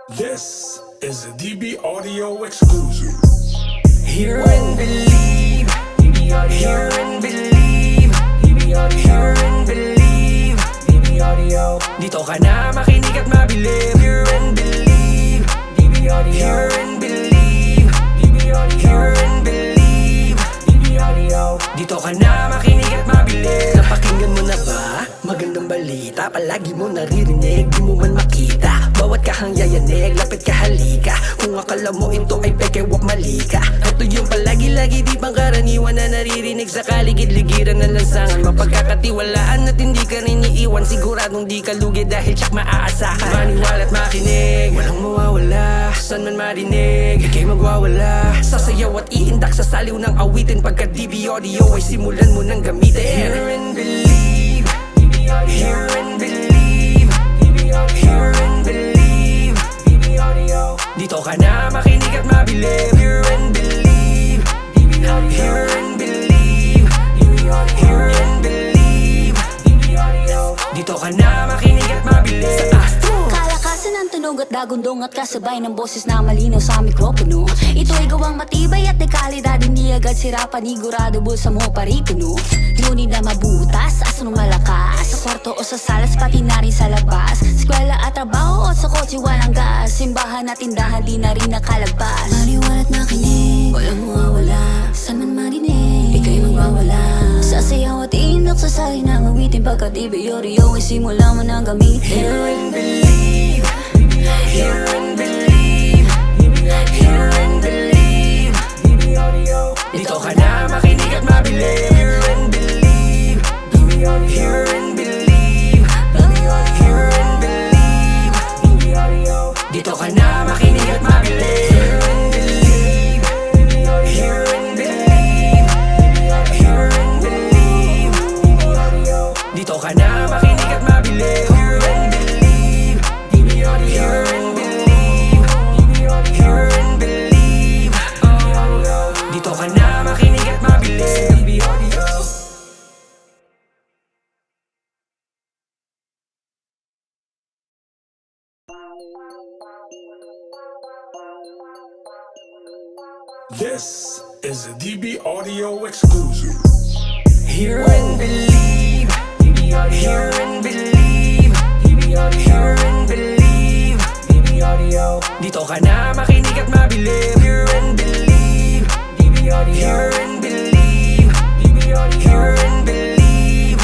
This is a DB Audio exclusive. Hear and believe, hear and believe, hear and believe, dito ka na makinig at mabilib. Hear and believe, hear and believe, hear and believe, dito ka na makinig at mabilib. Napakinggan mo na ba? Magandang balita, palagi mo naririnig, di mo man makita. Bawat kahang yayanig, lapit ka halika. Kung akala mo ito ay peke, wak mali ka. Ito yung palagi-lagi di pang karaniwan na naririnig sa kaligid-ligiran ng lansangan. Mapagkakatiwalaan at hindi ka rin iiwan. Siguradong di ka lugi dahil tsak maaasahan. Maniwala at makinig, walang mawawala. Saan man marinig, ika'y magwawala. Sasayaw at iindak sa saliw ng awitin. Pagka DB Audio ay simulan mo nang gamitin. Hear and believe, hear and believe, hear and believe, dito ka na makinig at mabilib. Hear and believe, hear and believe, hear and believe, dito ka na makinig at mabilib. Sa Astro Kalakasan ng tunog at dagundong at kasabay ng boses na malinaw sa mikropono. Ito ay gawang matibay at may kalidad, hindi agad sira, panigurado bulsa mo paripuno. Ngunit na mabutas, aso malakas, sa kwarto o sa salas, pati na rin sa labas. Eskwela at trabaho o sa kotse walang gas, simbahan at tindahan di na rin nakalagpas. Maniwala at makinig, walang mawawala. Saan man marinig, ika'y magwawala. Sasayaw at iindak sa sali ng awitin. Pagka DB Audio ay simula mo nang gamitin. Hear and believe, hear and believe, hear and believe, dito ka na makinig at mabilib. Hear and believe, hear and believe, hear and believe, dito ka na makinig at mabilib. Hear and believe, hear and believe, hear and believe, dito ka na makinig at mabilib. Hear and believe, hear and believe, hear and believe, dito ka na makinig at mabilib. DB Audio. This is a DB Audio exclusive. Hear and believe, hear and believe, hear and believe, dito ka na makinig at mabilib. Hear and believe, hear and believe, hear and believe,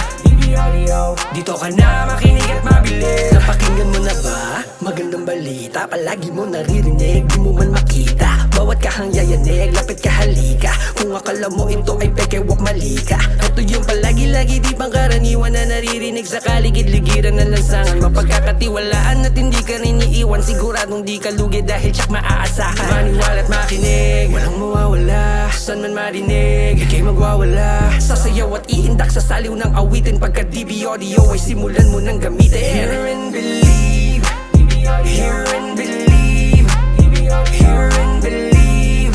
dito ka na makinig at mabilib. Napakinggan mo na ba? Magandang balita, palagi mo naririnig, di mo man makita. Bawat kahang yayanig, lapit ka halika. Kung akala mo ito ay peke, wak mali ka. Ito yung palagi-lagi di pang karaniwan na naririnig sa kaligid-ligiran ng lansangan. Mapagkakatiwalaan at hindi ka rin iiwan. Siguradong di ka lugi dahil tsak maaasahan. Maniwala at makinig, walang mawawala. Saan man marinig, ika'y magwawala. Sasayaw at iindak sa saliw ng awitin. Pagka DB Audio ay simulan mo nang gamitin. Hear and believe, hear and believe, hear and believe,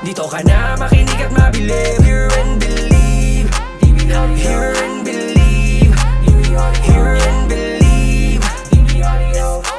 dito ka na makinig at mabilib. Hear and believe, hear and believe, hear and believe,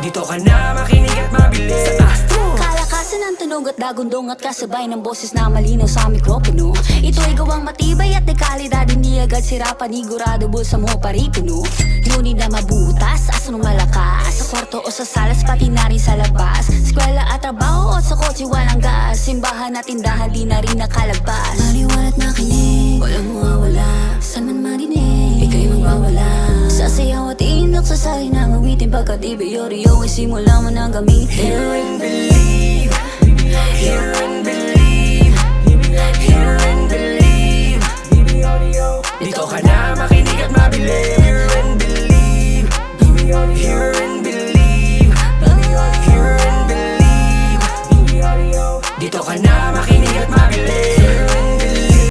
dito ka na makinig at mabilib. Sa Astro Kalakasan ng tunog at dagundong at kasabay ng boses na malinaw sa mikropono. Ito ay gawang matibay at may kalidad, hindi agad sira, panigurado bulsa mo paripuno. Ngunit na mabutas, aso malakas, sa kwarto o sa salas, pati na rin sa labas. Eskwela at trabaho o sa kotse walang gas, simbahan at tindahan di na rin nakalagpas. Maniwala at makinig, walang mawawala. Saan man marinig, ika'y magwawala. Sasayaw at iindak sa sali ng awitin. Pagka DB Audio ay simula mo nang gamitin. Hear and believe, hear and believe, hear and believe, dito ka na makinig at mabilib. Hear